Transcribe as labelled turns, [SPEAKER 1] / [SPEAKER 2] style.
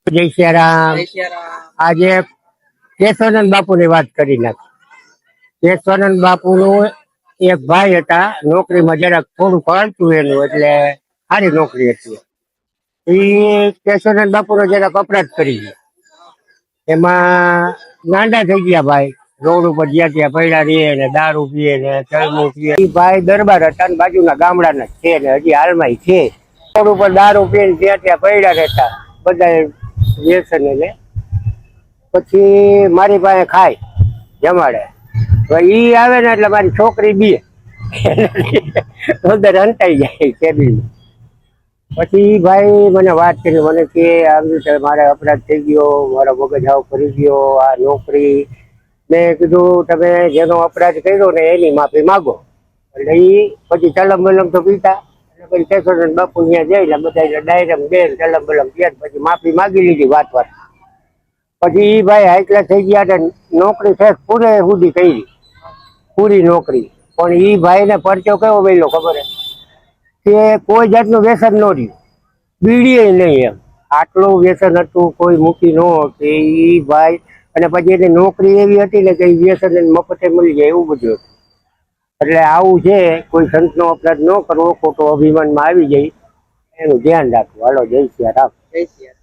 [SPEAKER 1] જય સિયારામ. આજે કેશવાનંદ બાપુ ની વાત કરી નાખી. કેશવાનંદ બાપુ નું એક ભાઈ હતા, નોકરીમાં જરાક થોડું ફળતું એનું, એટલે સારી નોકરી હતી. એ કેશવાનંદ બાપુ નો જરાક અપરાધ કરી ગયા. એમાં ગાંડા થઈ ગયા ભાઈ. રોડ ઉપર જ્યાં ત્યાં પડ્યા રહીએ ને દારૂ પીએ ને ચલમું પીએ. એ ભાઈ દરબાર હતા ને બાજુના ગામડાના છે ને હજી હાલમાં છે. રોડ ઉપર દારૂ પીને જ્યાં ત્યાં પડ્યા રહેતા બધા વ્યસન. એટલે પછી મારી પાસે ખાય જમાડે, તો ઈ આવે ને એટલે મારી છોકરી બી અંદર અંતાઈ જાય કેબિન. પછી ભાઈ મને વાત કરી, મને કે આમ રીતે મારે અપરાધ થઈ ગયો, મારો મગજ આવ કરી ગયો, આ નોકરી. મેં કીધું તમે જેનો અપરાધ કર્યો ને એની માફી માગો. એટલે ઈ પછી ચલમ બલમ તો પીતા, એટલે પછી કેશવાનંદ બાપુ ત્યાં જઈને બધા ડાયરેક્ટ બે ચલમ બલમ પીયા, પછી માફી માગી લીધી વાત. પછી ઈ ભાઈ હાઈકલા થઈ ગયા, નોકરી છે પૂરે સુધી કરી, પૂરી નોકરી. પણ ઈ ભાઈ ને પરચો કેવો મળ્યો ખબર હે કે કોઈ જાતનું વ્યસન ન રહ્યું, બીડીએ નહીં. એમ આટલું વ્યસન હતું, કોઈ મૂકી ન કે ઈ ભાઈ. અને પછી એની નોકરી એવી હતી ને કે વ્યસન મફતે મળી જાય એવું બધું હતું. એટલે આવું છે, કોઈ સંતનો અપરાધ ન કરવો, ખોટો અભિમાનમાં આવી જાય, એનું ધ્યાન રાખવું. હાલો, જય સિયારામ. જય સિયારામ.